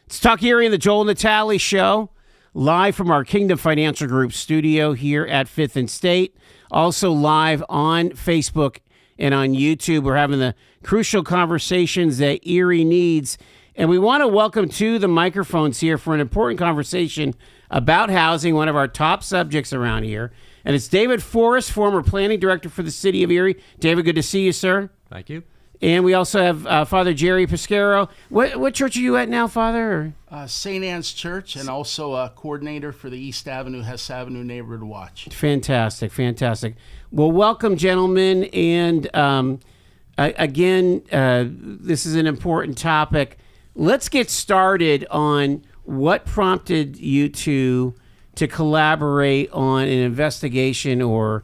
It's Talk Erie and the Joel Natale Show, live from our Kingdom Financial Group studio here at 5th and State. Also live on Facebook and on YouTube. We're having the crucial conversations that Erie needs. And we want to welcome to the microphones here for an important conversation about housing, one of our top subjects around here. And it's David Forrest, former planning director for the city of Erie. David, good to see you, sir. Thank you. And we also have Father Jerry Piscaro. What church are you at now, Father? St. Anne's Church, and also a coordinator for the East Avenue, Hess Avenue Neighborhood Watch. Fantastic, fantastic. Well, welcome, gentlemen. And again, this is an important topic. Let's get started on what prompted you to collaborate on an investigation or,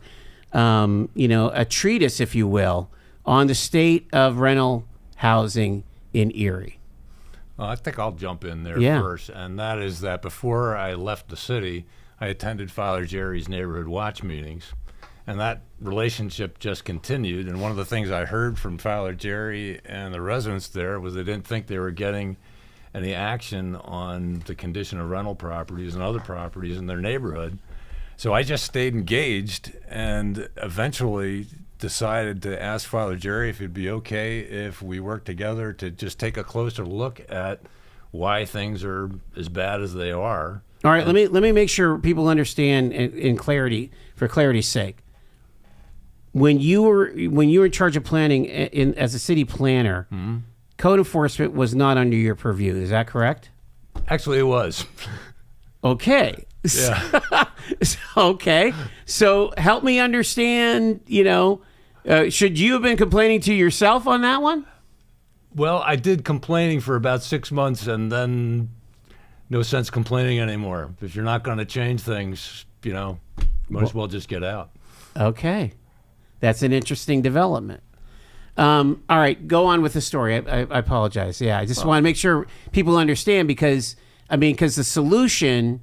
a treatise, if you will, on the state of rental housing in Erie. Well, I think I'll jump in there first, and that is that before I left the city, I attended Father Jerry's neighborhood watch meetings, and that relationship just continued. And one of the things I heard from Father Jerry and the residents there was they didn't think they were getting any action on the condition of rental properties and other properties in their neighborhood. So I just stayed engaged and eventually decided to ask Father Jerry if it'd be okay if we worked together to just take a closer look at why things are as bad as they are. All right, let me make sure people understand in clarity, for clarity's sake. When you were in charge of planning as a city planner, code enforcement was not under your purview. Is that correct? Actually, it was. Okay. Yeah. Okay. So help me understand, should you have been complaining to yourself on that one? Well, I did complaining for about 6 months, and then no sense complaining anymore. If you're not going to change things, might as well just get out. Okay. That's an interesting development. All right, go on with the story. I apologize. Yeah, I just want to make sure people understand because the solution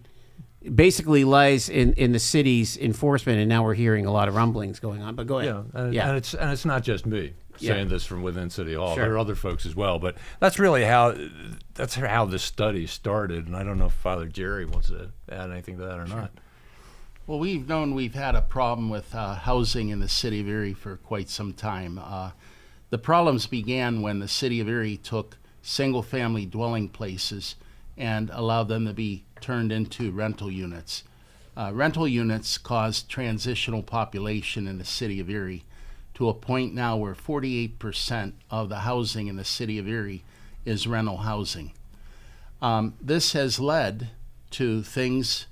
basically lies in the city's enforcement, and now we're hearing a lot of rumblings going on. But go ahead. And it's not just me saying this from within City Hall. Sure. There are other folks as well. But that's really how this study started. And I don't know if Father Jerry wants to add anything to that or not. Well, we've had a problem with housing in the city of Erie for quite some time. The problems began when the city of Erie took single-family dwelling places and allowed them to be turned into rental units. Rental units caused transitional population in the city of Erie to a point now where 48% of the housing in the city of Erie is rental housing. This has led to things,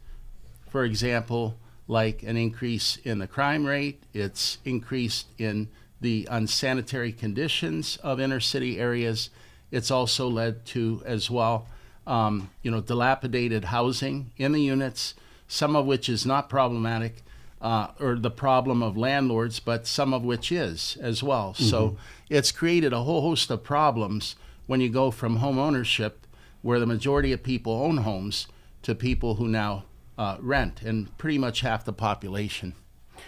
for example, like an increase in the crime rate. It's increased in the unsanitary conditions of inner city areas. It's also led to, as well, dilapidated housing in the units, some of which is not problematic or the problem of landlords, but some of which is as well. Mm-hmm. So it's created a whole host of problems when you go from home ownership, where the majority of people own homes, to people who now rent, and pretty much half the population.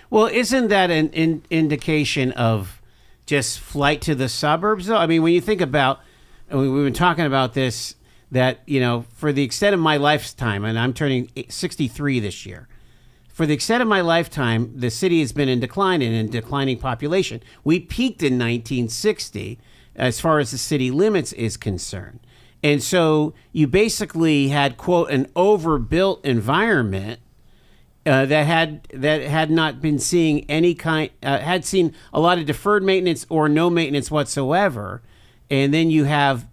Well, isn't that an indication of just flight to the suburbs, though? I mean, when you think about, and we've been talking about this, that, for the extent of my lifetime, and I'm turning 63 this year, for the extent of my lifetime, the city has been in decline and in declining population. We peaked in 1960 as far as the city limits is concerned. And so you basically had, quote, an overbuilt environment that had not been seeing any kind, had seen a lot of deferred maintenance or no maintenance whatsoever. And then you have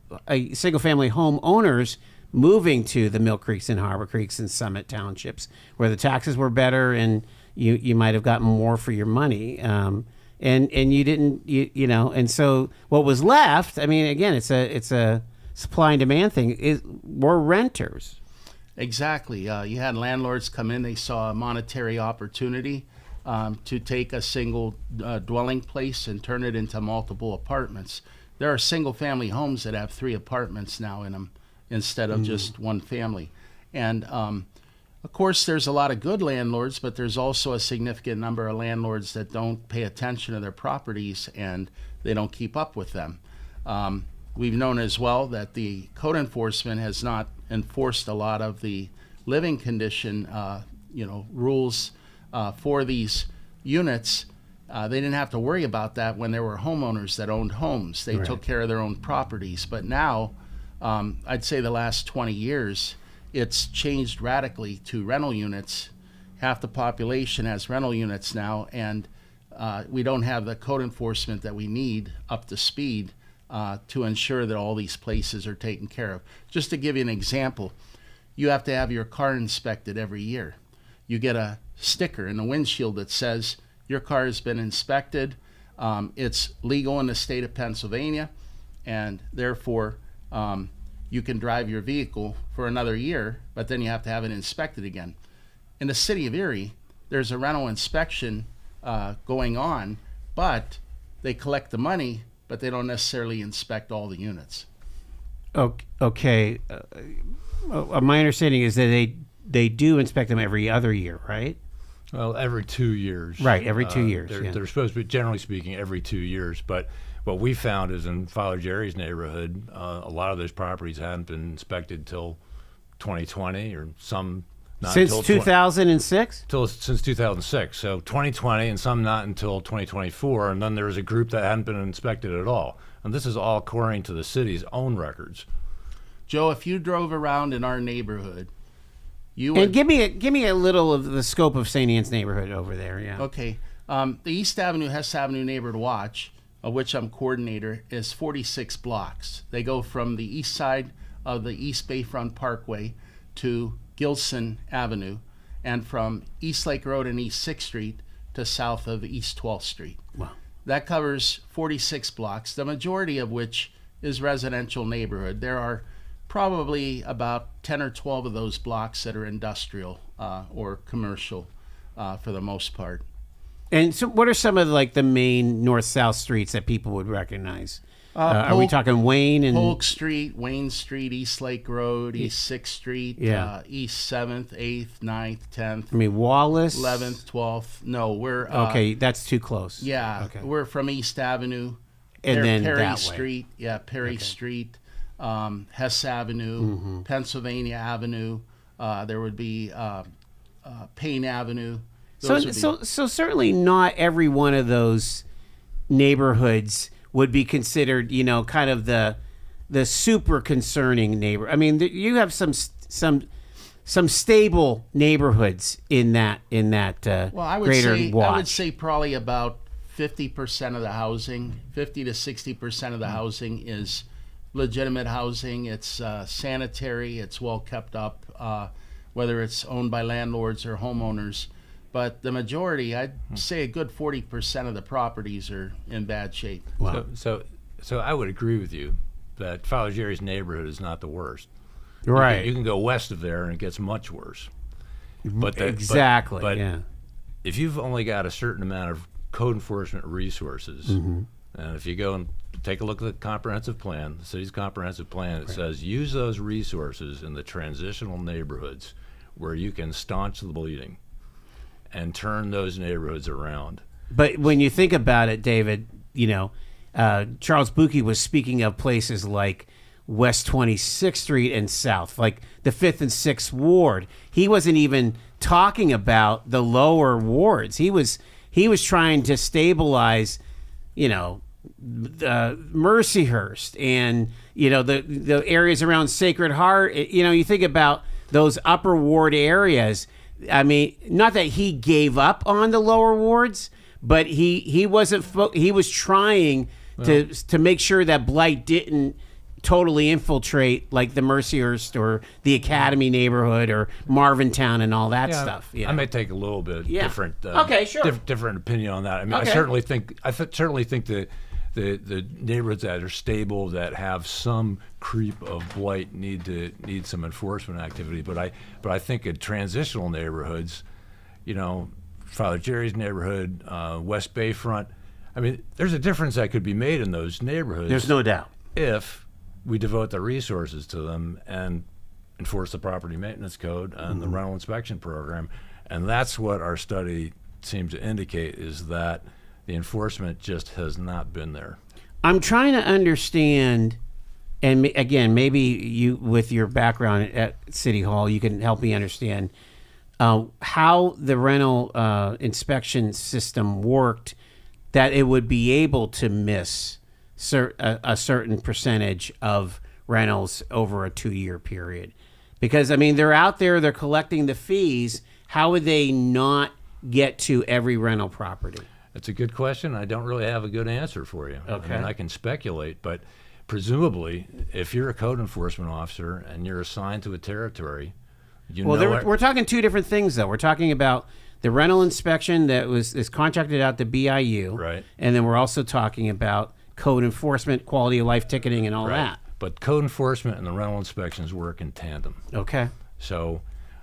single-family home owners moving to the Mill Creeks and Harbor Creeks and Summit Townships, where the taxes were better and you might have gotten more for your money. And you didn't, and so what was left, again, it's a supply and demand thing, were renters. Exactly. You had landlords come in, they saw a monetary opportunity to take a single dwelling place and turn it into multiple apartments. There are single-family homes that have 3 apartments now in them instead of just one family. And, of course, there's a lot of good landlords, but there's also a significant number of landlords that don't pay attention to their properties and they don't keep up with them. We've known as well that the code enforcement has not enforced a lot of the living condition, rules for these units. They didn't have to worry about that when there were homeowners that owned homes. They took care of their own properties. But now, I'd say the last 20 years, it's changed radically to rental units. Half the population has rental units now, and we don't have the code enforcement that we need up to speed to ensure that all these places are taken care of. Just to give you an example, you have to have your car inspected every year. You get a sticker in the windshield that says your car has been inspected. It's legal in the state of Pennsylvania, and therefore you can drive your vehicle for another year, but then you have to have it inspected again. In the city of Erie, there's a rental inspection going on, but they collect the money, but they don't necessarily inspect all the units. Okay. My understanding is that they do inspect them every other year, right? Well, every 2 years. Right, every 2 years. They're supposed to be, generally speaking, every 2 years. But what we found is in Father Jerry's neighborhood, a lot of those properties hadn't been inspected till 2020, or some not since 2006. Since 2006. So 2020, and some not until 2024. And then there was a group that hadn't been inspected at all. And this is all according to the city's own records. Joe, if you drove around in our neighborhood, you would... And give me a little of the scope of St. Anne's neighborhood over there. Yeah. Okay. The East Avenue, Hess Avenue Neighborhood Watch, of which I'm coordinator, is 46 blocks. They go from the east side of the East Bayfront Parkway to Gilson Avenue, and from East Lake Road and East 6th Street to south of East 12th Street. Wow. That covers 46 blocks, the majority of which is residential neighborhood. There are probably about 10 or 12 of those blocks that are industrial or commercial for the most part. And so what are some of the main north-south streets that people would recognize? Are we talking Wayne and Polk Street, Wayne Street, East Lake Road, East 6th Street, East 7th, 8th, 9th, 10th. I mean, Wallace? 11th, 12th. No, we're... okay, that's too close. Yeah, okay. We're from East Avenue. And then Perry that Street. way. Yeah, Perry Street, Hess Avenue, Pennsylvania Avenue. There would be Payne Avenue. So certainly not every one of those neighborhoods would be considered, kind of the super concerning neighbor. I mean, you have some stable neighborhoods in that well, I would greater watch. I would say probably about 50% of the housing, 50 to 60% of the housing is legitimate housing. It's sanitary. It's well kept up, whether it's owned by landlords or homeowners. But the majority, I'd say a good 40% of the properties are in bad shape. Wow. So I would agree with you that Father Jerry's neighborhood is not the worst. Right. You can go west of there and it gets much worse. But exactly. But yeah. If you've only got a certain amount of code enforcement resources, and if you go and take a look at the comprehensive plan, the city's comprehensive plan, it says use those resources in the transitional neighborhoods where you can staunch the bleeding and turn those neighborhoods around. But when you think about it, David, Charles Buki was speaking of places like West 26th Street and South, like the 5th and 6th Ward. He wasn't even talking about the lower wards. He was trying to stabilize, Mercyhurst and the areas around Sacred Heart. You think about those upper ward areas. I mean, not that he gave up on the lower wards, but he wasn't. He was trying to make sure that blight didn't totally infiltrate like the Mercyhurst or the Academy neighborhood or Marvintown and all that stuff. I may take a little bit different. Okay, sure. Different opinion on that. I mean, okay. I certainly think that the neighborhoods that are stable, that have some creep of blight, need some enforcement activity. But I think in transitional neighborhoods, Father Jerry's neighborhood, West Bayfront, I mean, there's a difference that could be made in those neighborhoods. There's no doubt. If we devote the resources to them and enforce the property maintenance code and the rental inspection program. And that's what our study seems to indicate, is that the enforcement just has not been there. I'm trying to understand And again, maybe you, with your background at City Hall, you can help me understand how the rental inspection system worked, that it would be able to miss a certain percentage of rentals over a 2-year period. Because, I mean, they're out there, they're collecting the fees. How would they not get to every rental property? That's a good question. I don't really have a good answer for you. Okay. I mean, I can speculate, but presumably, if you're a code enforcement officer and you're assigned to a territory, we're talking two different things, though. We're talking about the rental inspection that is contracted out to BIU, right? And then we're also talking about code enforcement, quality of life ticketing, and all that. But code enforcement and the rental inspections work in tandem. Okay. So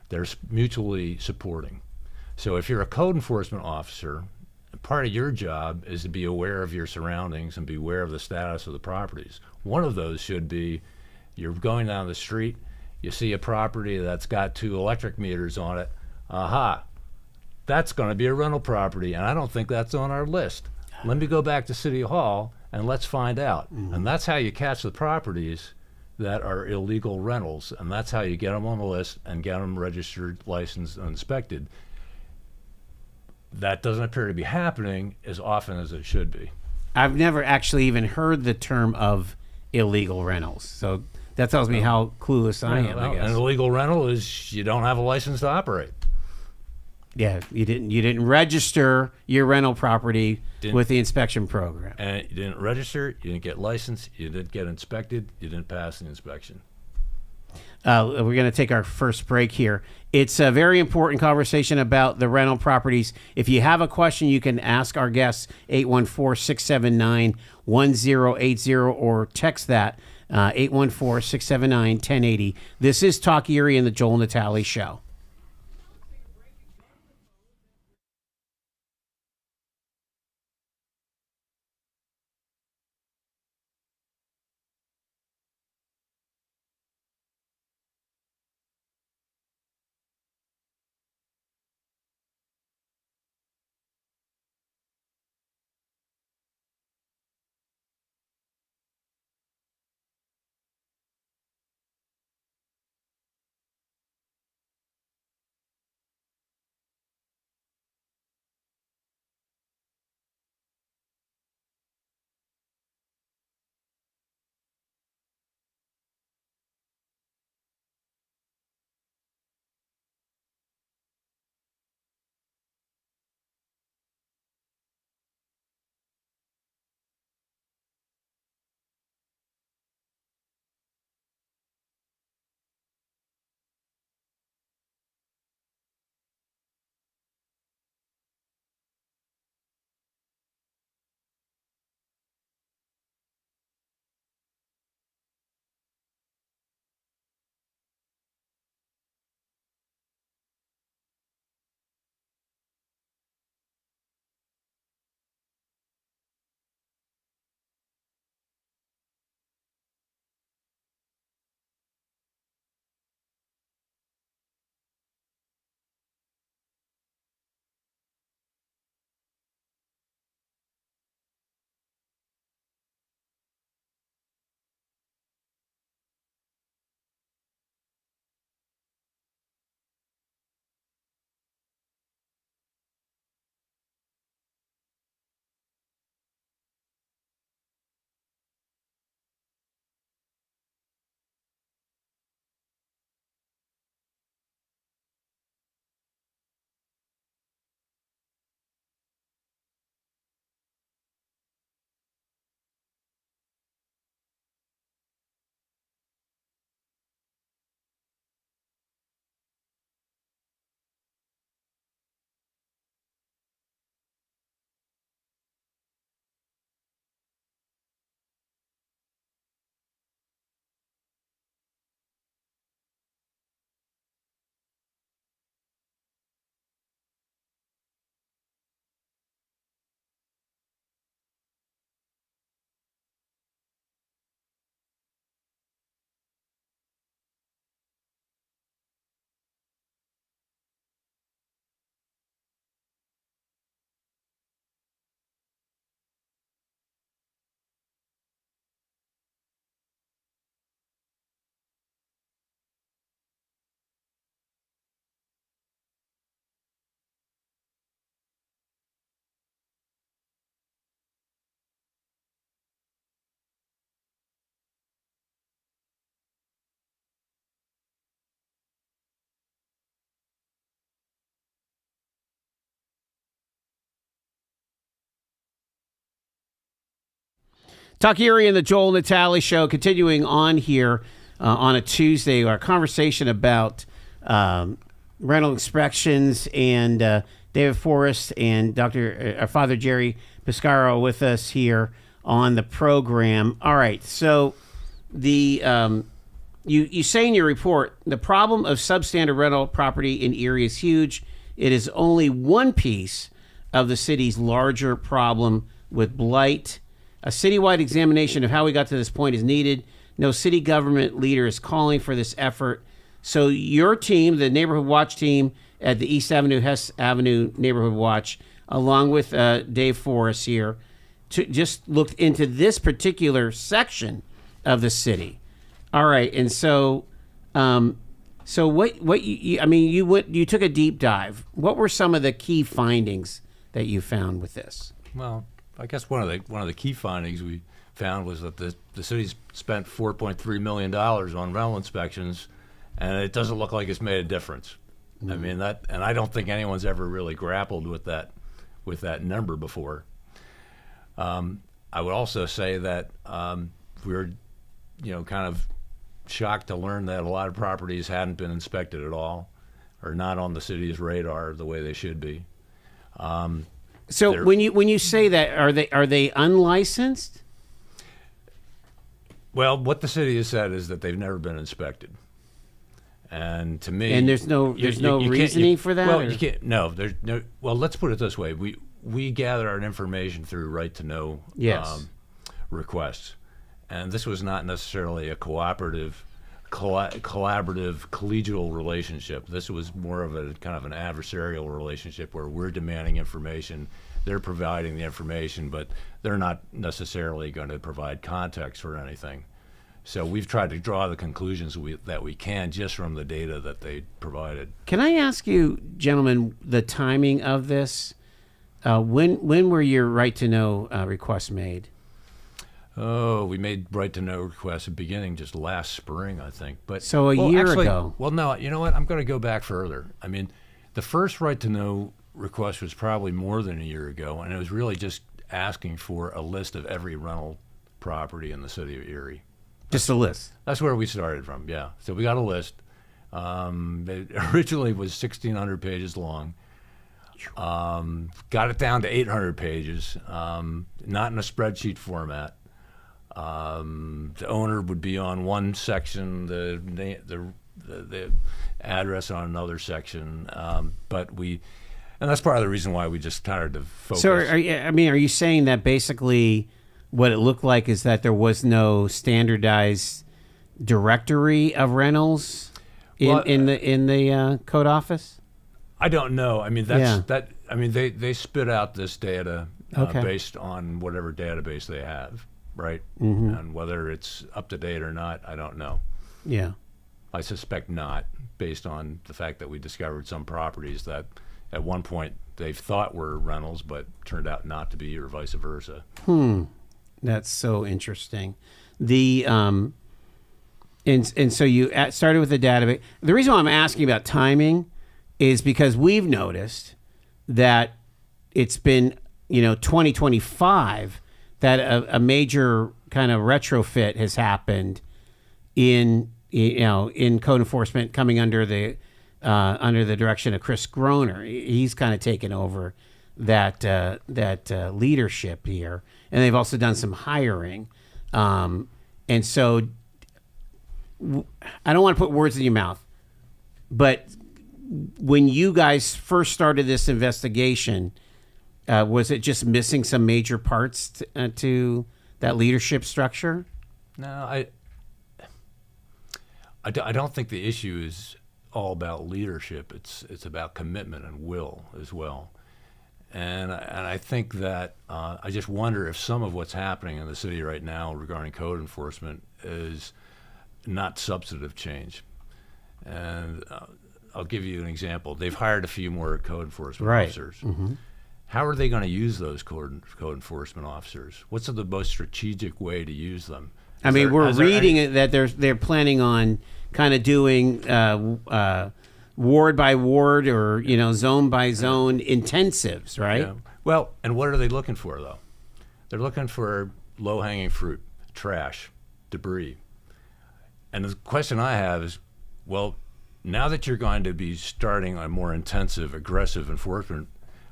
they're mutually supporting. So if you're a code enforcement officer, part of your job is to be aware of your surroundings and be aware of the status of the properties. One of those should be, you're going down the street, you see a property that's got 2 electric meters on it. Aha, that's going to be a rental property, and I don't think that's on our list. Let me go back to City Hall and let's find out. Mm-hmm. And that's how you catch the properties that are illegal rentals, and that's how you get them on the list and get them registered, licensed, and inspected. That doesn't appear to be happening as often as it should be. I've never actually even heard the term of illegal rentals, so that tells me how clueless I am. I guess. An illegal rental is you don't have a license to operate. Yeah, you didn't register your rental property with the inspection program. And you didn't register, you didn't get licensed, you didn't get inspected, you didn't pass the inspection. We're going to take our first break here. It's a very important conversation about the rental properties. If you have a question, you can ask our guests, 814-679-1080, or text that, 814-679-1080. This is Talk Erie and the Joel Natale Show. Talk Erie and the Joel Natale Show, continuing on here on a Tuesday, our conversation about rental inspections, and David Forrest and our Father Jerry Piscaro with us here on the program. All right, so you say in your report, the problem of substandard rental property in Erie is huge. It is only one piece of the city's larger problem with blight. A citywide examination of how we got to this point is needed. No city government leader is calling for this effort. So your team, the Neighborhood Watch team at the East Avenue, Hess Avenue Neighborhood Watch, along with Dave Forrest here, just looked into this particular section of the city. All right, and so what you took a deep dive. What were some of the key findings that you found with this? Well, I guess one of the key findings we found was that the city's spent $4.3 million on rental inspections, and it doesn't look like it's made a difference. Mm-hmm. I mean and I don't think anyone's ever really grappled with that number before. I would also say that we were, kind of shocked to learn that a lot of properties hadn't been inspected at all, or not on the city's radar the way they should be. So when you say that, are they unlicensed? Well, what the city has said is that they've never been inspected, and to me, and there's no reasoning for that. Well, you can't. No, there's no. Well, let's put it this way: we gather our information through right to know requests, and this was not necessarily a collaborative, collegial relationship. This was more of a kind of an adversarial relationship where we're demanding information, they're providing the information, but they're not necessarily going to provide context for anything. So we've tried to draw the conclusions that we can just from the data that they provided. Can I ask you, gentlemen, the timing of this? When were your right to know requests made? Oh, we made right to know requests at the beginning just last spring, I think. But so a year ago. Well, no, you know what? I'm going to go back further. I mean, the first right to know request was probably more than a year ago, and it was really just asking for a list of every rental property in the city of Erie. Just a list. That's where we started from, yeah. So we got a list. It originally was 1,600 pages long. Got it down to 800 pages, not in a spreadsheet format. The owner would be on one section, the address on another section, and that's part of the reason why we just started to focus. So, are you saying that basically what it looked like is that there was no standardized directory of rentals in the code office? I don't know. I mean, that. I mean, they spit out this data based on whatever database they have. Right? Mm-hmm. And whether it's up to date or not, I don't know. Yeah. I suspect not, based on the fact that we discovered some properties that at one point they thought were rentals, but turned out not to be, or vice versa. That's so interesting. The and so you started with the database. The reason why I'm asking about timing is because we've noticed that it's been 2025 that a major kind of retrofit has happened in code enforcement, coming under the direction of Chris Groner. He's kind of taken over that leadership here, and they've also done some hiring. And so I don't want to put words in your mouth, but when you guys first started this investigation, was it just missing some major parts to that leadership structure? No, I don't think the issue is all about leadership. It's about commitment and will as well. And I think that I just wonder if some of what's happening in the city right now regarding code enforcement is not substantive change. And I'll give you an example. They've hired a few more code enforcement officers. Mm-hmm. How are they going to use those code enforcement officers? What's the most strategic way to use them? We're reading that they're planning on kind of doing ward by ward or zone by zone intensives, right? Yeah. Well, and what are they looking for though? They're looking for low-hanging fruit, trash, debris. And the question I have is, well, now that you're going to be starting a more intensive, aggressive enforcement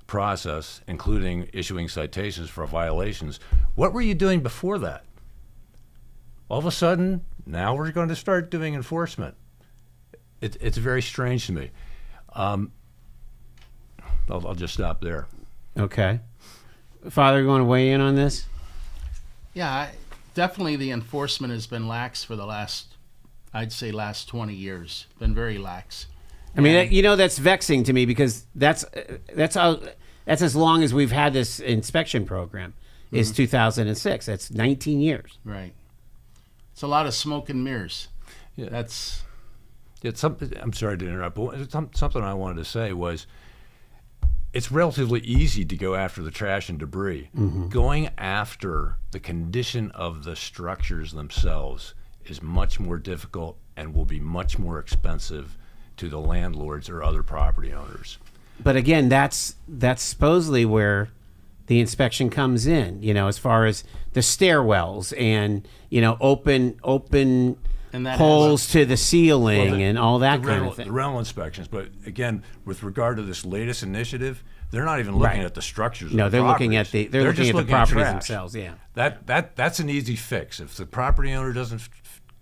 process, including issuing citations for violations, what were you doing before that? All of a sudden, now we're going to start doing enforcement. It's very strange to me. I'll just stop there. Okay. Father, you want to weigh in on this? Yeah, definitely the enforcement has been lax for the I'd say last 20 years. Been very lax. I mean, that's vexing to me because that's as long as we've had this inspection program is 2006. That's 19 years. Right. It's a lot of smoke and mirrors. Yeah. That's. I'm sorry to interrupt, but something I wanted to say was, it's relatively easy to go after the trash and debris. Mm-hmm. Going after the condition of the structures themselves is much more difficult and will be much more expensive to the landlords or other property owners. But again, that's supposedly where the inspection comes in, as far as the stairwells and, open And that holes to the ceiling and all that kind of thing. The rental inspections. But again, with regard to this latest initiative, they're not even looking at the structures. No, of the they're looking properties. at the just looking properties trash. themselves. Yeah, that's an easy fix. If the property owner doesn't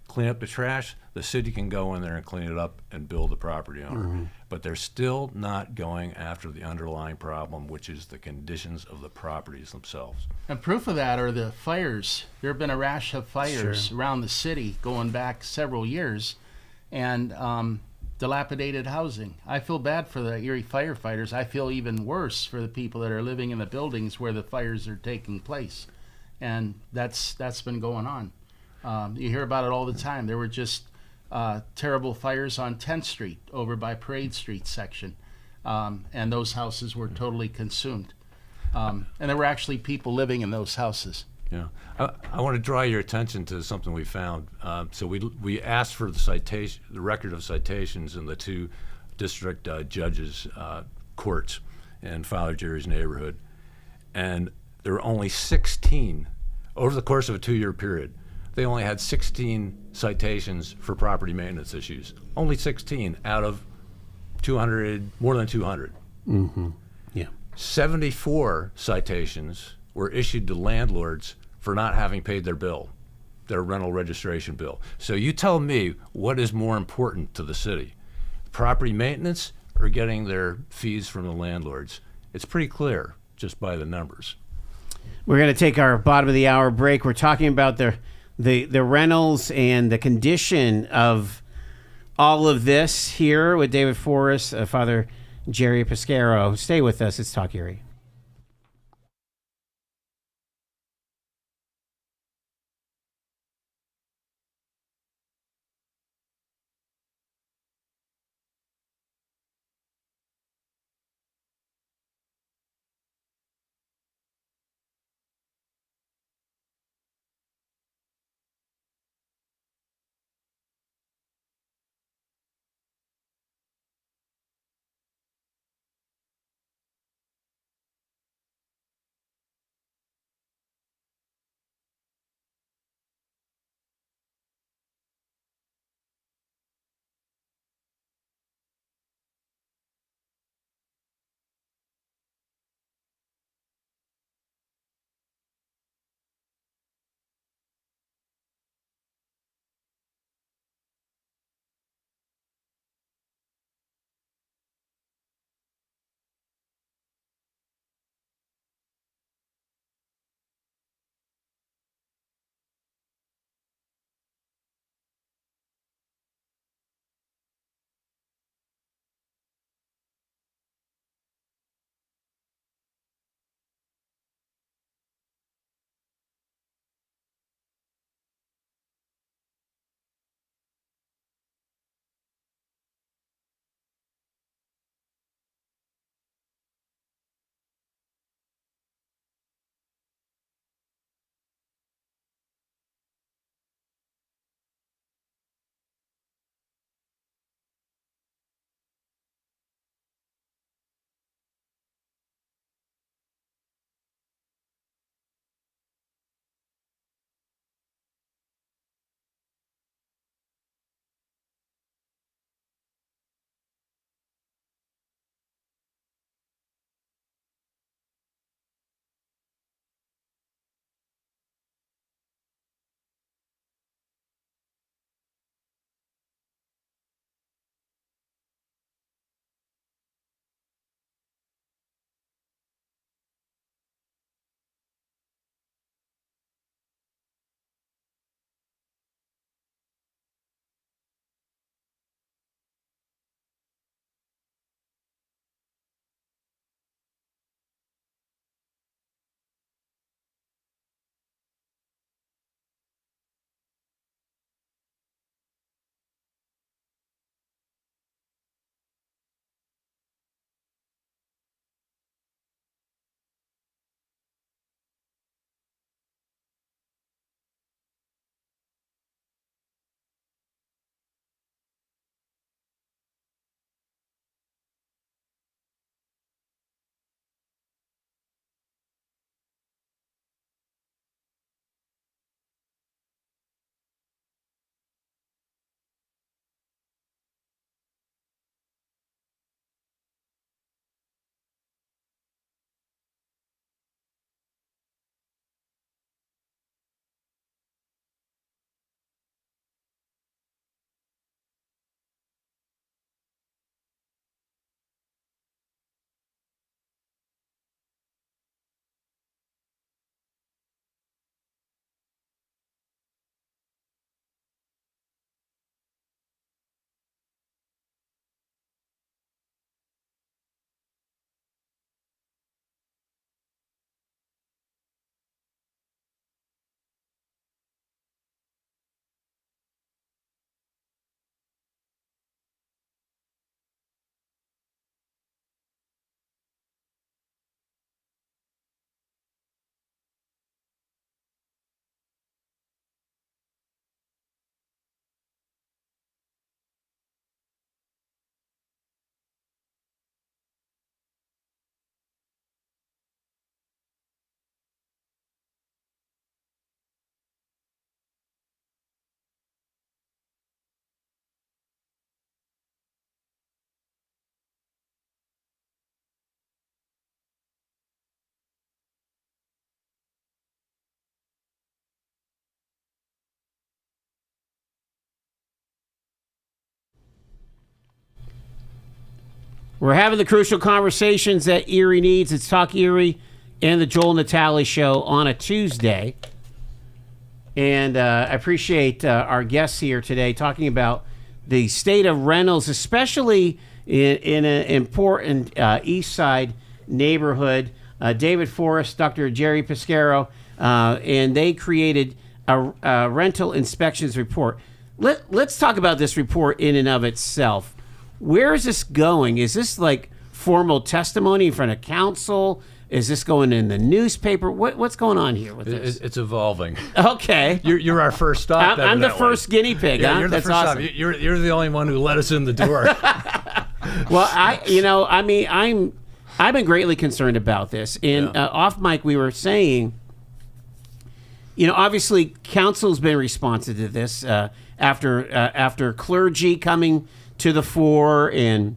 clean up the trash, the city can go in there and clean it up and bill the property owner. Mm-hmm. But they're still not going after the underlying problem, which is the conditions of the properties themselves. And proof of that are the fires. There have been a rash of fires around the city going back several years, and dilapidated housing. I feel bad for the Erie firefighters. I feel even worse for the people that are living in the buildings where the fires are taking place, and that's been going on. You hear about it all the time. There were just terrible fires on 10th Street over by Parade Street section, and those houses were totally consumed. And there were actually people living in those houses. Yeah, I want to draw your attention to something we found. So we asked for the record of citations in the two district judges' courts in Father Jerry's neighborhood, and there were only 16 over the course of a 2-year period. They only had 16 citations for property maintenance issues. Only 16 out of 200, more than 200. Mm-hmm. Yeah. 74 citations were issued to landlords for not having paid their bill, their rental registration bill. So you tell me, what is more important to the city? Property maintenance or getting their fees from the landlords? It's pretty clear just by the numbers. We're going to take our bottom of the hour break. We're talking about the rentals and the condition of all of this here with David Forrest, Father Jerry Piscaro. Stay with us. It's Talk Erie. We're having the crucial conversations that Erie needs. It's Talk Erie and the Joel Natale Show on a Tuesday. And I appreciate our guests here today talking about the state of rentals, especially in an important East Side neighborhood. David Forrest, Dr. Jerry Piscaro, and they created a rental inspections report. Let's talk about this report in and of itself. Where is this going? Is this like formal testimony in front of council? Is this going in the newspaper? What's going on here with this? It's evolving. Okay. You're our first stop. I'm the first guinea pig. Yeah, huh? you're the That's first awesome. stop. You're the only one who let us in the door. Well, I've been greatly concerned about this. And off mic, we were saying, obviously, council's been responsive to this after clergy coming to the fore and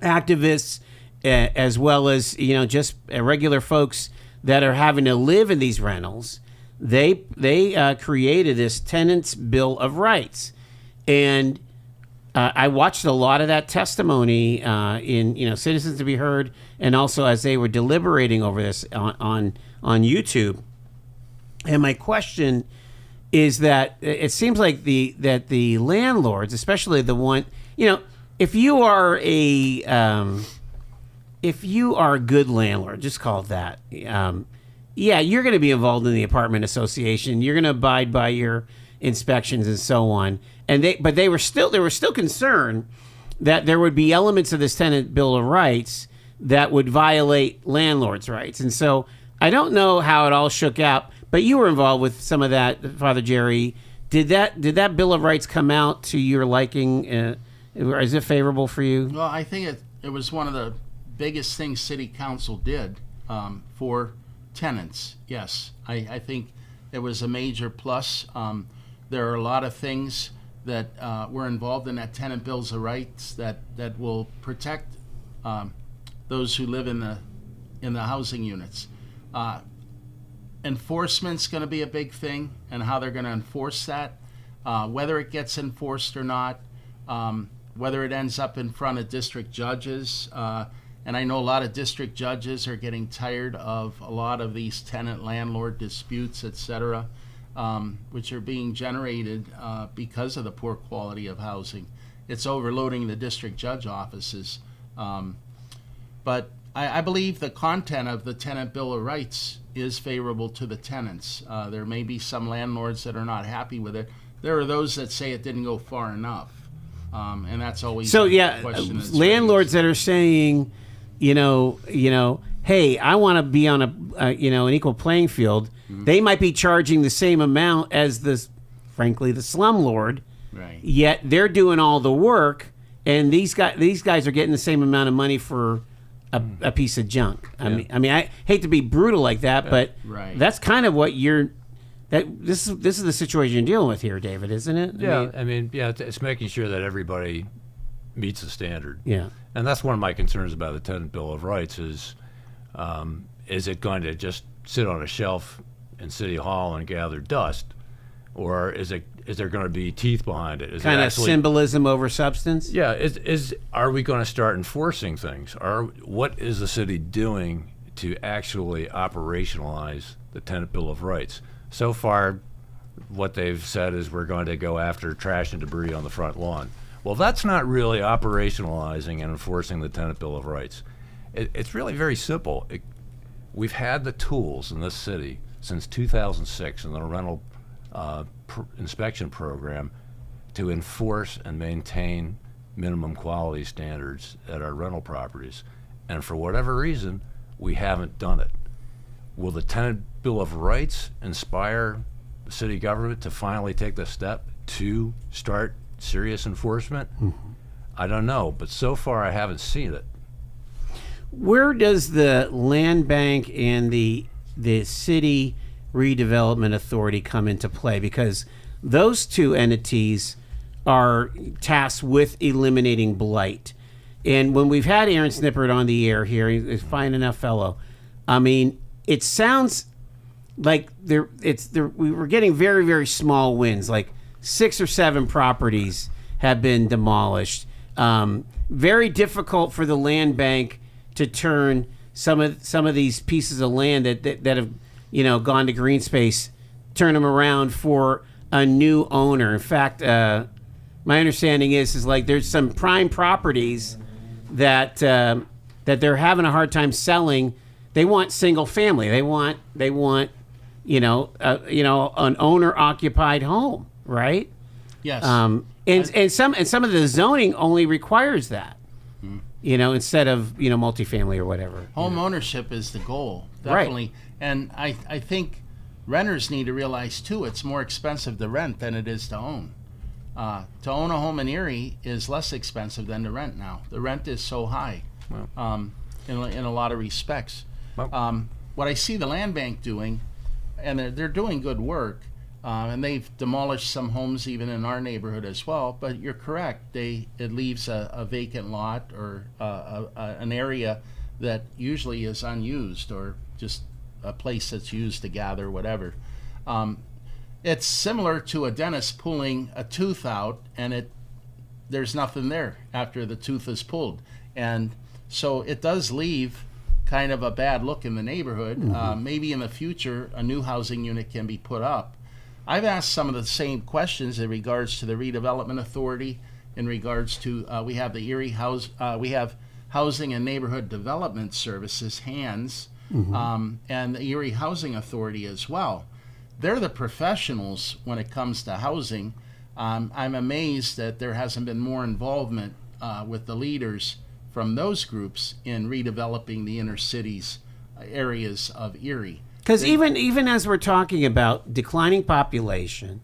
activists, as well as just regular folks that are having to live in these rentals. They created this Tenants' Bill of Rights, and I watched a lot of that testimony in Citizens to be Heard, and also as they were deliberating over this on YouTube. And my question is that it seems like the landlords, especially the one, if you are a good landlord, just call it that. You're going to be involved in the apartment association. You're going to abide by your inspections and so on. But they were still concerned that there would be elements of this Tenant Bill of Rights that would violate landlords' rights. And so I don't know how it all shook out, but you were involved with some of that, Father Jerry. Did that Bill of Rights come out to your liking? Is it favorable for you? Well, I think it was one of the biggest things City Council did for tenants. Yes, I think it was a major plus. There are a lot of things that were involved in that Tenant Bills of Rights that will protect those who live in the housing units. Enforcement's going to be a big thing, and how they're going to enforce that, whether it gets enforced or not, whether it ends up in front of district judges. And I know a lot of district judges are getting tired of a lot of these tenant-landlord disputes, et cetera, which are being generated because of the poor quality of housing. It's overloading the district judge offices. But I believe the content of the Tenant Bill of Rights is favorable to the tenants. There may be some landlords that are not happy with it. There are those that say it didn't go far enough. And that's always a question. Landlords that are saying, hey, I want to be on an equal playing field. Mm-hmm. They might be charging the same amount as the slumlord, right? Yet they're doing all the work, and these guys are getting the same amount of money for a piece of junk. Yeah. I hate to be brutal like that, but that's kind of what this is the situation you're dealing with here, David, isn't it? It's making sure that everybody meets the standard. Yeah. And that's one of my concerns about the Tenant Bill of Rights is it going to just sit on a shelf in City Hall and gather dust, or is there going to be teeth behind it? Kind of symbolism over substance? Yeah. Are we going to start enforcing things? What is the city doing to actually operationalize the Tenant Bill of Rights? So far, what they've said is we're going to go after trash and debris on the front lawn. Well, that's not really operationalizing and enforcing the Tenant Bill of Rights. It's really very simple. We've had the tools in this city since 2006 in the rental inspection program to enforce and maintain minimum quality standards at our rental properties. And for whatever reason, we haven't done it. Will the Tenant Bill of Rights inspire the city government to finally take the step to start serious enforcement? Mm-hmm. I don't know, but so far I haven't seen it. Where does the land bank and the city redevelopment authority come into play? Because those two entities are tasked with eliminating blight. And when we've had Aaron Snippert on the air here, he's a fine enough fellow. It sounds like we were getting very, very small wins, like 6 or 7 properties have been demolished. Very difficult for the land bank to turn some of these pieces of land that have gone to green space, turn them around for a new owner. In fact, my understanding is like there's some prime properties that they're having a hard time selling. They want single family. They want an owner occupied home, right? Yes. And some of the zoning only requires that. Instead of multifamily or whatever. Home ownership is the goal, definitely. Right. And I think renters need to realize too, it's more expensive to rent than it is to own. To own a home in Erie is less expensive than to rent now. The rent is so high, in a lot of respects. What I see the land bank doing, and they're doing good work, and they've demolished some homes even in our neighborhood as well. But you're correct; it leaves a vacant lot or an area that usually is unused or just a place that's used to gather whatever. It's similar to a dentist pulling a tooth out, and there's nothing there after the tooth is pulled, and so it does leave kind of a bad look in the neighborhood. Maybe in the future a new housing unit can be put up. I've asked some of the same questions in regards to the redevelopment authority, in regards to we have the Erie we have Housing and Neighborhood Development Services, HANS, and the Erie Housing Authority as well. They're the professionals when it comes to housing. I'm amazed that there hasn't been more involvement with the leaders from those groups in redeveloping the inner cities areas of Erie. Because even as we're talking about declining population,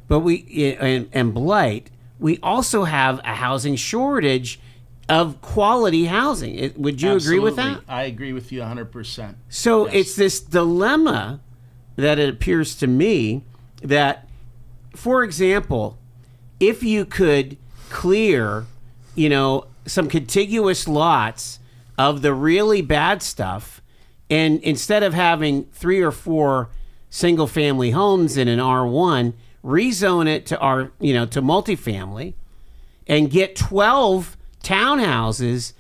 but and blight, we also have a housing shortage of quality housing. Would you agree with that? I agree with you 100%. So yes. It's this dilemma that it appears to me that, for example, if you could clear, some contiguous lots of the really bad stuff, and instead of having 3 or 4 single family homes in an R1, rezone it to to multifamily and get 12 townhouses.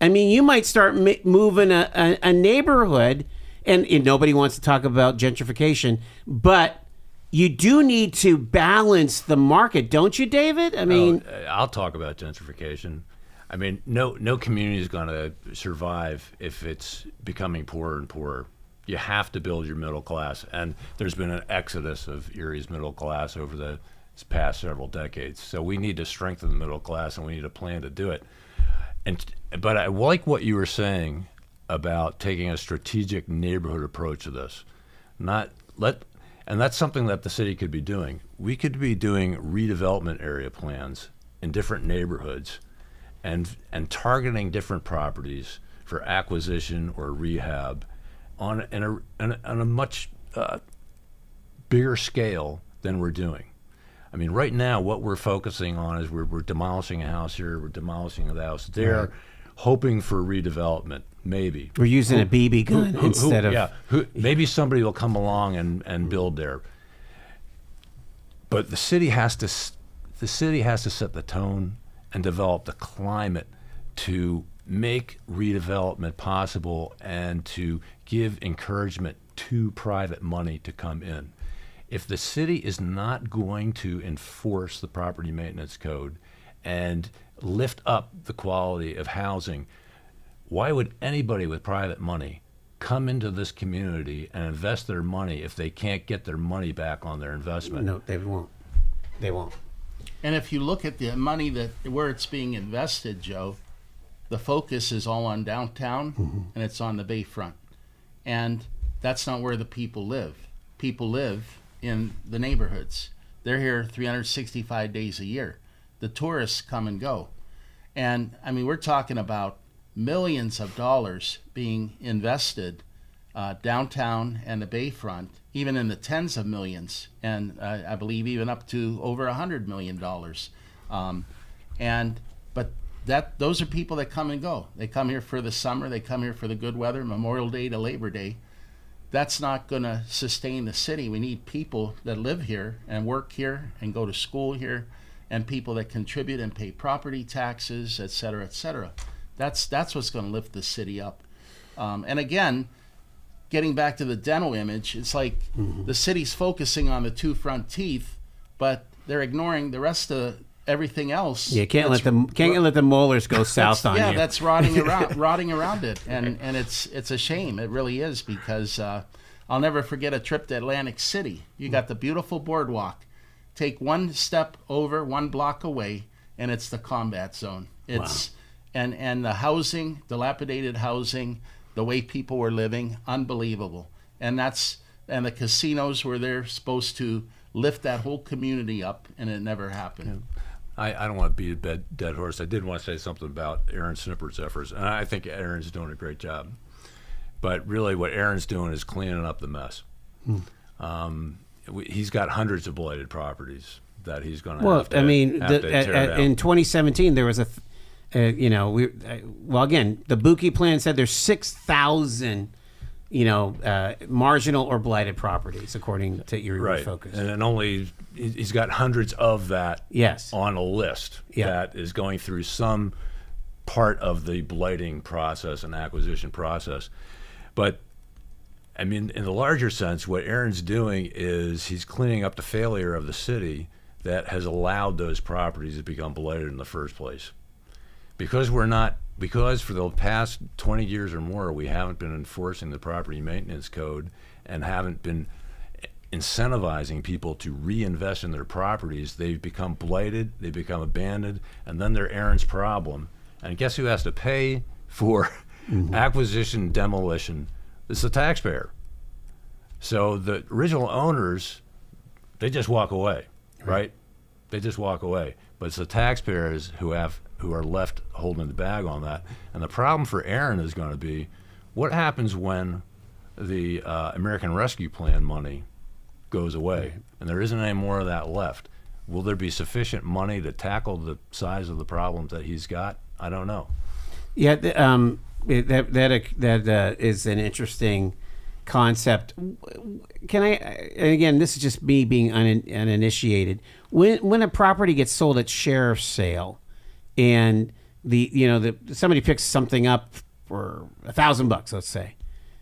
I mean, you might start moving a neighborhood, and nobody wants to talk about gentrification, but you do need to balance the market, don't you, David? I mean, I'll talk about gentrification. I mean, no community is going to survive if it's becoming poorer and poorer. You have to build your middle class, and there's been an exodus of Erie's middle class over the past several decades. So we need to strengthen the middle class, and we need a plan to do it. But I like what you were saying about taking a strategic neighborhood approach to this. And that's something that the city could be doing. We could be doing redevelopment area plans in different neighborhoods and targeting different properties for acquisition or rehab on a much bigger scale than we're doing. I mean, right now, what we're focusing on is we're demolishing a house here, we're demolishing a house there, right, hoping for redevelopment, maybe. We're using a BB gun instead of... Yeah, maybe somebody will come along and build there. But the city has to set the tone and develop the climate to make redevelopment possible and to give encouragement to private money to come in. If the city is not going to enforce the property maintenance code and lift up the quality of housing, why would anybody with private money come into this community and invest their money if they can't get their money back on their investment? No, they won't. They won't. And if you look at the money where it's being invested, Joe, the focus is all on downtown, and it's on the bayfront. And that's not where the people live. People live in the neighborhoods. They're here 365 days a year. The tourists come and go. And I mean, we're talking about millions of dollars being invested downtown and the bayfront, even in the tens of millions, and I believe even up to over $100 million. But those are people that come and go. They come here for the summer. They come here for the good weather, Memorial Day to Labor Day. That's not going to sustain the city. We need people that live here and work here and go to school here and people that contribute and pay property taxes, et cetera, et cetera. That's what's going to lift the city up. And again, getting back to the dental image, it's like the city's focusing on the two front teeth, but they're ignoring the rest of everything else. You can't let the molars go south on you. Yeah, that's rotting around it, and it's a shame. It really is, because I'll never forget a trip to Atlantic City. You got the beautiful boardwalk. Take one step over, one block away, and it's the combat zone. It's and the housing, dilapidated housing, the way people were living, unbelievable. And the casinos were there supposed to lift that whole community up, and it never happened. Yeah. I don't want to beat a dead horse. I did want to say something about Aaron Snippert's efforts, and I think Aaron's doing a great job. But really what Aaron's doing is cleaning up the mess. He's got hundreds of blighted properties that he's going to have to tear down. In 2017, there was again, the Buki plan said there's 6,000 marginal or blighted properties, according to Erie Refocus. And then only he's got hundreds of that on a list that is going through some part of the blighting process and acquisition process. But I mean, in the larger sense, what Aaron's doing is he's cleaning up the failure of the city that has allowed those properties to become blighted in the first place. Because for the past 20 years or more, we haven't been enforcing the property maintenance code and haven't been incentivizing people to reinvest in their properties, they've become blighted, they become abandoned, and then they're Aaron's problem. And guess who has to pay for acquisition, demolition? It's the taxpayer. So the original owners, they just walk away, right? They just walk away. But it's the taxpayers who are left holding the bag on that. And the problem for Aaron is going to be, what happens when the American Rescue Plan money goes away and there isn't any more of that left? Will there be sufficient money to tackle the size of the problems that he's got? I don't know. Yeah, that is an interesting concept. Can I? And again, this is just me being uninitiated. When a property gets sold at sheriff's sale, and somebody picks something up for $1,000, let's say,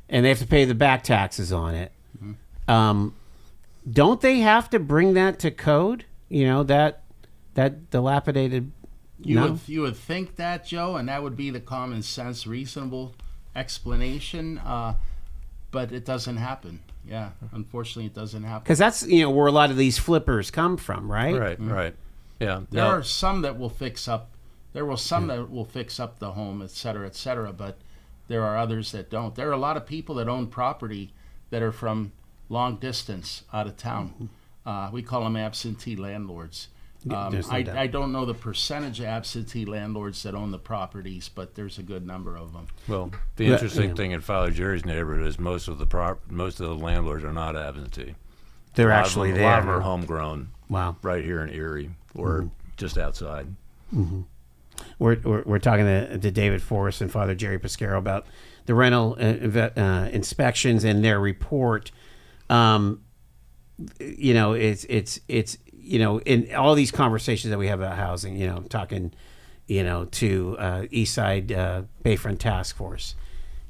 and they have to pay the back taxes on it, don't they have to bring that to code? That dilapidated. You would think that, Joe, and that would be the common sense, reasonable explanation, but it doesn't happen. Yeah, unfortunately, it doesn't happen. Because that's where a lot of these flippers come from, right? Right. Yeah. There are some that will fix up. There will some that will fix up the home, et cetera, but there are others that don't. There are a lot of people that own property that are from long distance out of town. We call them absentee landlords. I don't know the percentage of absentee landlords that own the properties, but there's a good number of them. Well, the interesting thing in Father Jerry's neighborhood is most of the landlords are not absentee. They're actually there. A lot of them are homegrown. Wow. Right here in Erie or just outside. We're talking to David Forrest and Father Jerry Piscaro about the rental inspections and their report. It's in all these conversations that we have about housing, talking, to East Side Bayfront Task Force,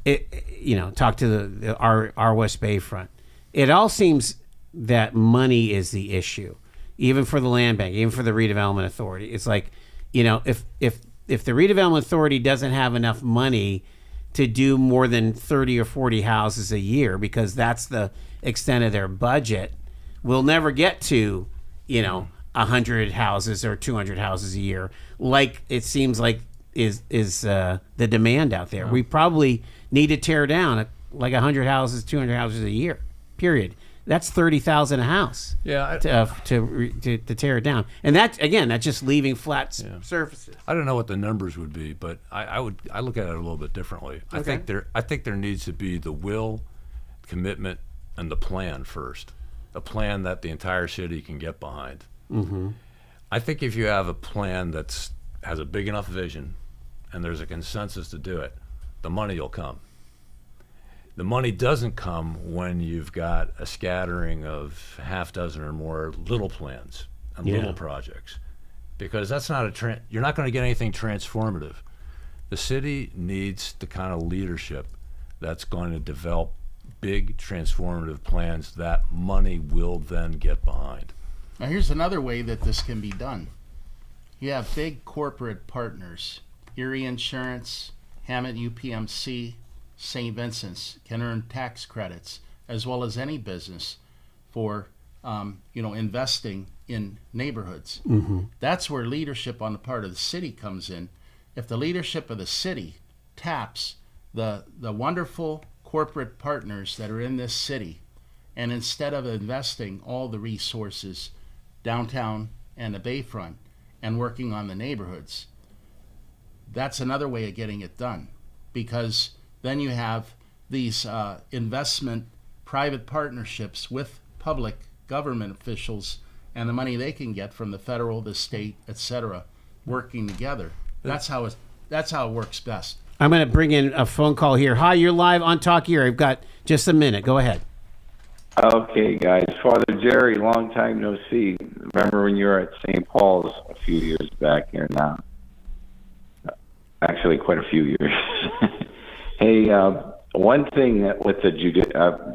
talk to our West Bayfront. It all seems that money is the issue, even for the land bank, even for the redevelopment authority. It's like, if the redevelopment authority doesn't have enough money to do more than 30 or 40 houses a year, because that's the extent of their budget, we'll never get to 100 houses or 200 houses a year, like it seems like is the demand out there. We probably need to tear down like 100 houses, 200 houses a year, period. That's $30,000 a house. Yeah, to tear it down, and that's just leaving flat surfaces. I don't know what the numbers would be, but I look at it a little bit differently. Okay. I think there needs to be the will, commitment, and the plan first. A plan that the entire city can get behind. I think if you have a plan that has a big enough vision and there's a consensus to do it, the money will come. The money doesn't come when you've got a scattering of half dozen or more little plans and little projects. because that's not you're not going to get anything transformative. The city needs the kind of leadership that's going to develop big transformative plans that money will then get behind. Now here's another way that this can be done. You have big corporate partners. Erie Insurance, Hammett UPMC, St. Vincent's can earn tax credits, as well as any business, for investing in neighborhoods. Mm-hmm. That's where leadership on the part of the city comes in. If the leadership of the city taps the wonderful corporate partners that are in this city, and instead of investing all the resources downtown and the Bayfront and working on the neighborhoods, that's another way of getting it done, because then you have these investment private partnerships with public government officials and the money they can get from the federal, the state, etc., working together. That's how it works best. I'm going to bring in a phone call here. Hi, you're live on Talk Here. I've got just a minute. Go ahead. Okay, guys. Father Jerry, long time no see. Remember when you were at St. Paul's a few years back here now? Actually, quite a few years. Hey, one thing that with the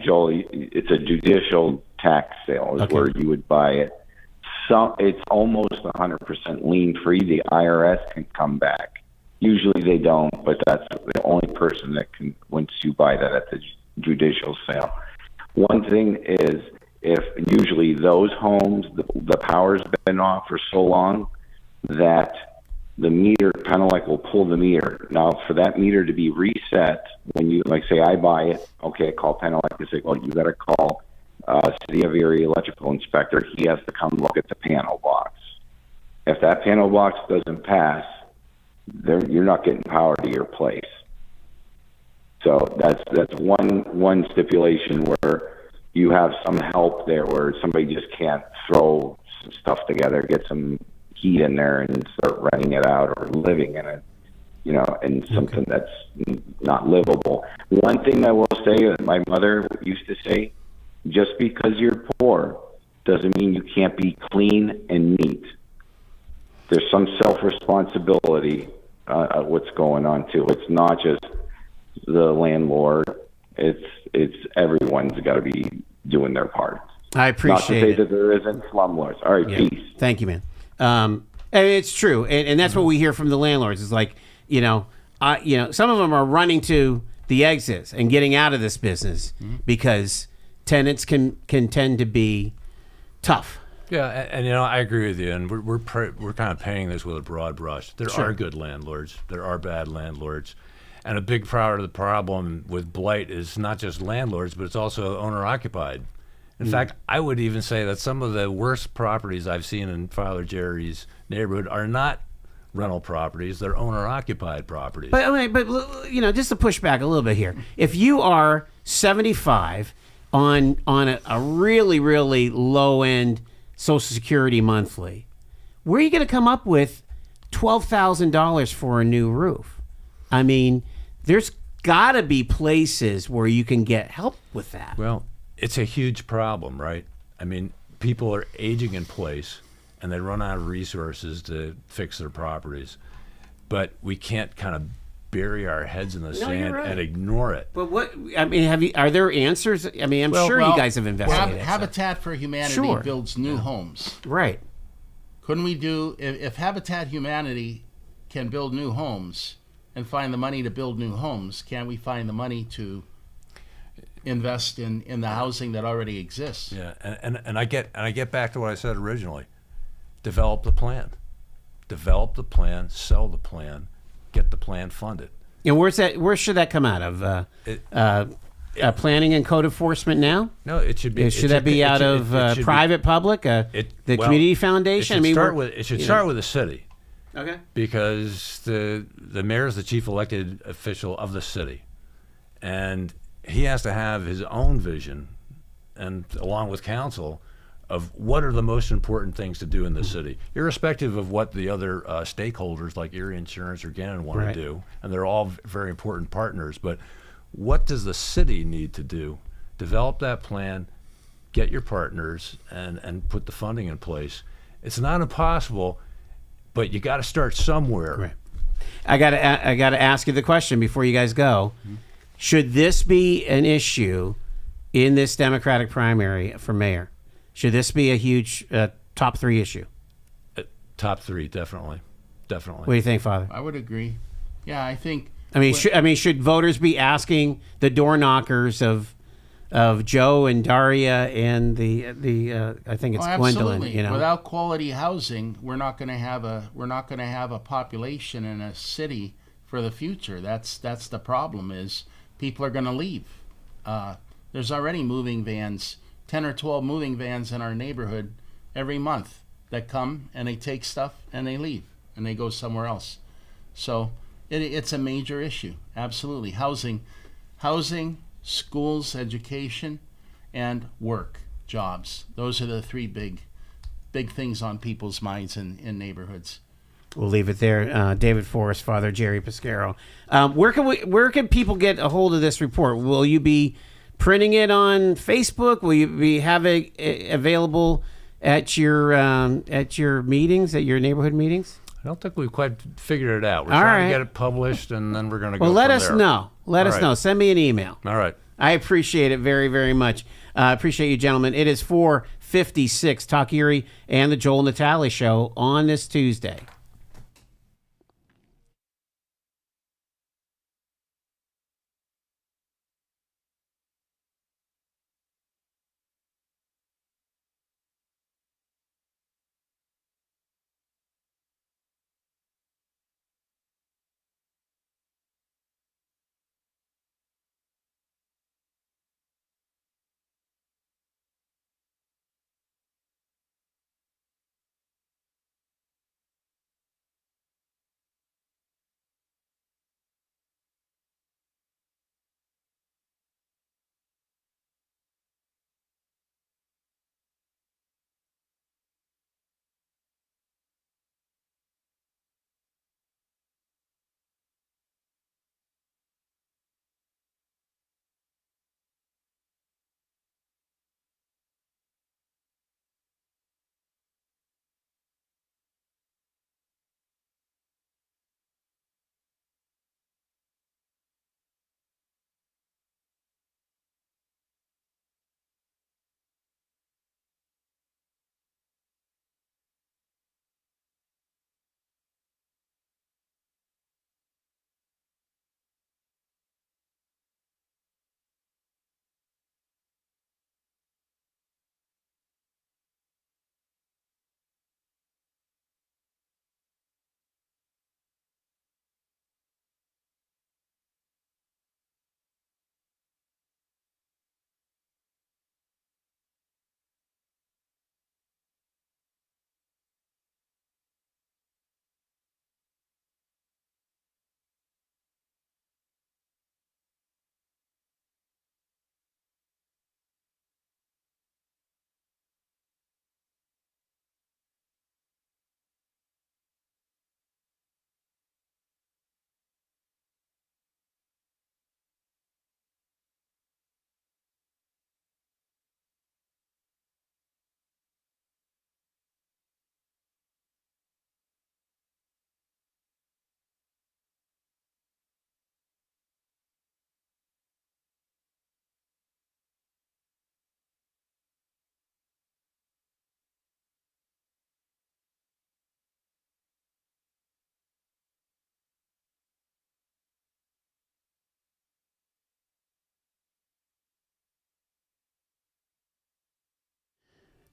Joel, it's a judicial tax sale is where you would buy it. So it's almost 100% lien free. The IRS can come back. Usually they don't, but that's the only person that can once you buy that at the judicial sale. One thing is, if usually those homes, the power's been off for so long that the meter kind of like will pull the meter. Now, for that meter to be reset, when you, like, say, I buy it, okay, I call Penelec and say, well, you got to call City of Erie electrical inspector. He has to come look at the panel box. If that panel box doesn't pass, you're not getting power to your place. So that's one stipulation where you have some help there, where somebody just can't throw some stuff together, get some heat in there, and start renting it out or living in it, and something that's not livable. One thing I will say that my mother used to say: just because you're poor doesn't mean you can't be clean and neat. There's some self-responsibility what's going on too. It's not just the landlord. It's everyone's got to be doing their part. I appreciate Not to say that there isn't slumlords. All right, peace. Thank you, man. And it's true, and that's what we hear from the landlords. It's like, some of them are running to the exits and getting out of this business because tenants can tend to be tough. Yeah, and I agree with you, and we're kind of painting this with a broad brush. There are good landlords, there are bad landlords, and a big part of the problem with blight is not just landlords, but it's also owner-occupied. In fact, I would even say that some of the worst properties I've seen in Father Jerry's neighborhood are not rental properties; they're owner-occupied properties. But just to push back a little bit here, if you are 75 on a really, really low end Social Security monthly, where are you going to come up with $12,000 for a new roof? I mean, there's got to be places where you can get help with that. Well, it's a huge problem, right? I mean, people are aging in place, and they run out of resources to fix their properties. But we can't kind of bury our heads in the sand and ignore it. But are there answers? I mean, I'm sure you guys have investigated. Habitat for Humanity builds new homes. Right. Couldn't we do, if Habitat Humanity can build new homes and find the money to build new homes, can we find the money to invest in the housing that already exists? Yeah, and I get back to what I said originally. Develop the plan. Develop the plan, sell the plan, get the plan funded. And where should that come out of? Planning and code enforcement now? No, it should be. Should that be out of private, public, the community foundation? It should start with the city. Okay. Because the mayor is the chief elected official of the city, and he has to have his own vision, and along with council, of what are the most important things to do in the city, irrespective of what the other stakeholders like Erie Insurance or Gannon want to do, and they're all very important partners. But what does the city need to do? Develop that plan, get your partners, and put the funding in place. It's not impossible. but you got to start somewhere. Right. I got to ask you the question before you guys go. Should this be an issue in this Democratic primary for mayor? Should this be a huge top 3 issue? Top 3, definitely. What do you think, Father? I would agree. Yeah, I think. Should voters be asking the door knockers of Joe and Daria and the I think it's Gwendolyn? Absolutely. Without quality housing, we're not going to have a population in a city for the future. That's the problem. Is people are going to leave. There's already moving vans, 10 or 12 moving vans in our neighborhood every month that come and they take stuff and they leave and they go somewhere else. So it's a major issue. Absolutely. Housing, schools, education, and work, jobs. Those are the 3 big things on people's minds in neighborhoods. We'll leave it there. David Forrest, Father Jerry Piscaro. Where can people get a hold of this report? Will you be printing it on Facebook? Will you be having it available at your meetings, at your neighborhood meetings? I don't think we've quite figured it out. We're trying to get it published, and then we're going to go. Well, let us there. know. Let us know. Send me an email. All right. I appreciate it very, very much. Appreciate you, gentlemen. It is 4:56. Talk Erie and the Joel Natale Show on this Tuesday.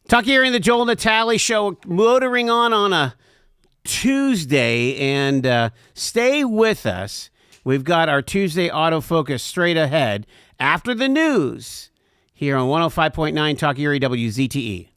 Talk here in the Joel Natale Show, motoring on a Tuesday, and stay with us. We've got our Tuesday autofocus straight ahead after the news here on 105.9 Talk Erie WZTE.